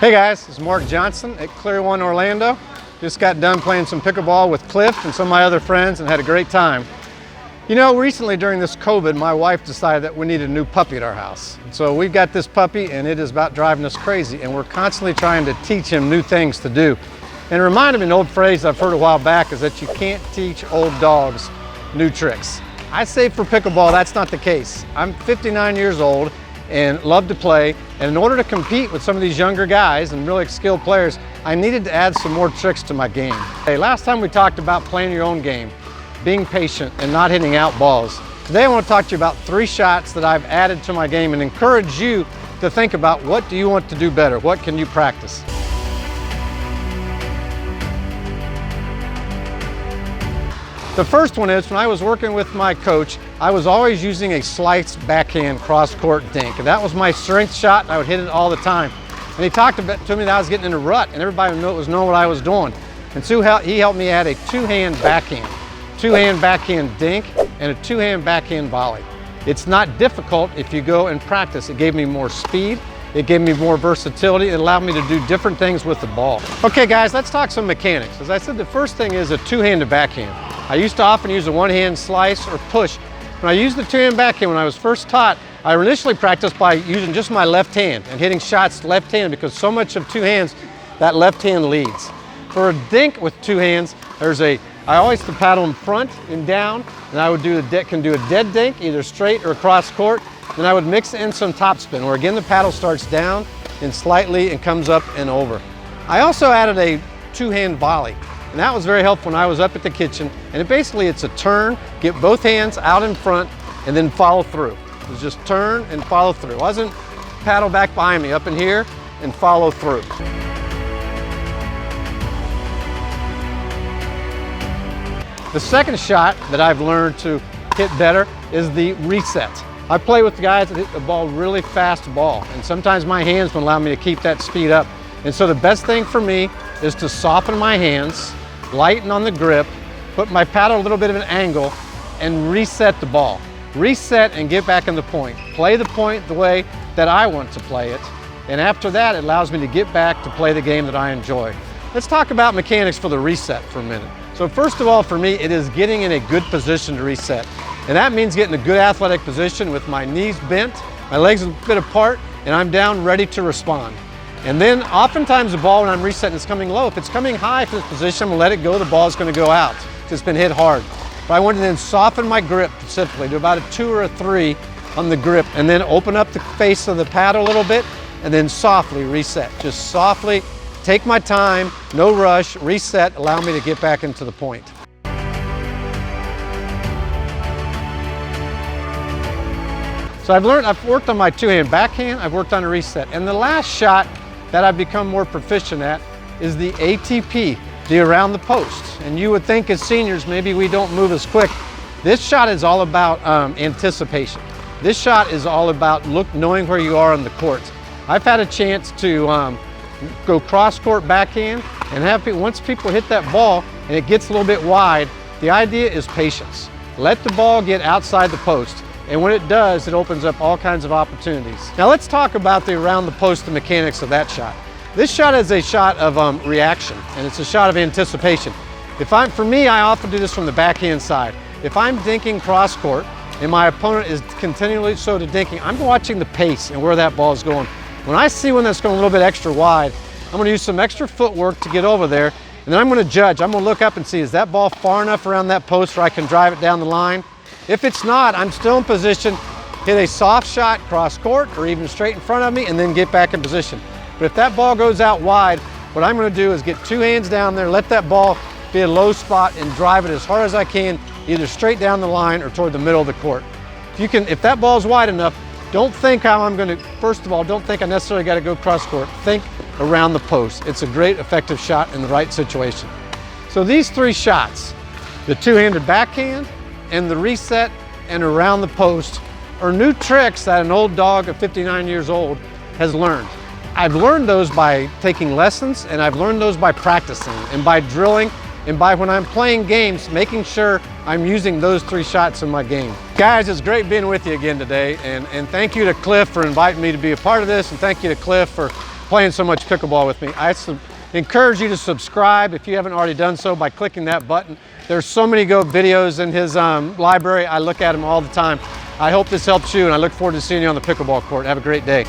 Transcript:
Hey guys, it's Mark Johnston at Clear One Orlando. Just got done playing some pickleball with Cliff and some of my other friends and had a great time. You know, recently during this COVID, my wife decided that we needed a new puppy at our house. So we've got this puppy and it is about driving us crazy, and we're constantly trying to teach him new things to do. And it reminded me of an old phrase I've heard a while back, is that you can't teach old dogs new tricks. I say for pickleball, that's not the case. I'm 59 years old and love to play, and in order to compete with some of these younger guys and really skilled players, I needed to add some more tricks to my game. Hey, last time we talked about playing your own game, being patient and not hitting out balls. Today I want to talk to you about 3 shots that I've added to my game and encourage you to think about, what do you want to do better? What can you practice? The first one is, when I was working with my coach, I was always using a sliced backhand cross-court dink. And that was my strength shot, and I would hit it all the time. And he talked to me that I was getting in a rut, and everybody was knowing what I was doing. And so he helped me add a two-hand backhand dink, and a two-hand backhand volley. It's not difficult if you go and practice. It gave me more speed, it gave me more versatility, it allowed me to do different things with the ball. Okay guys, let's talk some mechanics. As I said, the first thing is a two-handed backhand. I used to often use a one-hand slice or push. When I used the two-hand backhand, when I was first taught, I initially practiced by using just my left hand and hitting shots left-handed, because so much of two hands, that left hand leads. For a dink with two hands, I always paddle in front and down, and I would can do a dead dink, either straight or across court. Then I would mix in some topspin, where again the paddle starts down and slightly and comes up and over. I also added a two-hand volley, and that was very helpful when I was up at the kitchen. And it's a turn, get both hands out in front, and then follow through. It was just turn and follow through. It wasn't paddle back behind me, up in here and follow through. The second shot that I've learned to hit better is the reset. I play with the guys that hit the ball really fast ball, and sometimes my hands won't allow me to keep that speed up. And so the best thing for me is to soften my hands, lighten on the grip, put my paddle a little bit of an angle, and reset the ball. Reset and get back in the point. Play the point the way that I want to play it, and after that it allows me to get back to play the game that I enjoy. Let's talk about mechanics for the reset for a minute. So first of all, for me, it is getting in a good position to reset. And that means getting a good athletic position with my knees bent, my legs a bit apart, and I'm down ready to respond. And then oftentimes the ball, when I'm resetting, is coming low. If it's coming high for this position, I'm gonna let it go, the ball's gonna go out. It's been hit hard. But I want to then soften my grip specifically, do about a 2 or a 3 on the grip, and then open up the face of the paddle a little bit, and then softly reset. Just softly, take my time, no rush, reset, allow me to get back into the point. So I've worked on my two-hand backhand, I've worked on a reset, and the last shot that I've become more proficient at is the ATP, the around the post. And you would think as seniors, maybe we don't move as quick. This shot is all about anticipation. This shot is all about knowing where you are on the court. I've had a chance to go cross-court backhand and have once people hit that ball and it gets a little bit wide, the idea is patience. Let the ball get outside the post. And when it does, it opens up all kinds of opportunities. Now let's talk about the around the post, the mechanics of that shot. This shot is a shot of reaction, and it's a shot of anticipation. For me, I often do this from the backhand side. If I'm dinking cross court and my opponent is continually so to dinking, I'm watching the pace and where that ball is going. When I see one that's going a little bit extra wide, I'm going to use some extra footwork to get over there, and then I'm going to judge. I'm going to look up and see, is that ball far enough around that post where I can drive it down the line? If it's not, I'm still in position, hit a soft shot cross court or even straight in front of me, and then get back in position. But if that ball goes out wide, what I'm going to do is get 2 hands down there, let that ball be a low spot, and drive it as hard as I can, either straight down the line or toward the middle of the court. If that ball's wide enough, don't think how I'm going to, first of all, don't think I necessarily got to go cross court. Think around the post. It's a great effective shot in the right situation. So these 3 shots, the two-handed backhand, and the reset, and around the post, are new tricks that an old dog of 59 years old has learned. I've learned those by taking lessons, and I've learned those by practicing and by drilling, and by when I'm playing games, making sure I'm using those 3 shots in my game. Guys, it's great being with you again today, and thank you to Cliff for inviting me to be a part of this, and thank you to Cliff for playing so much pickleball with me. I encourage you to subscribe if you haven't already done so by clicking that button. There's so many good videos in his library. I look at them all the time. I hope this helps you, and I look forward to seeing you on the pickleball court. Have a great day.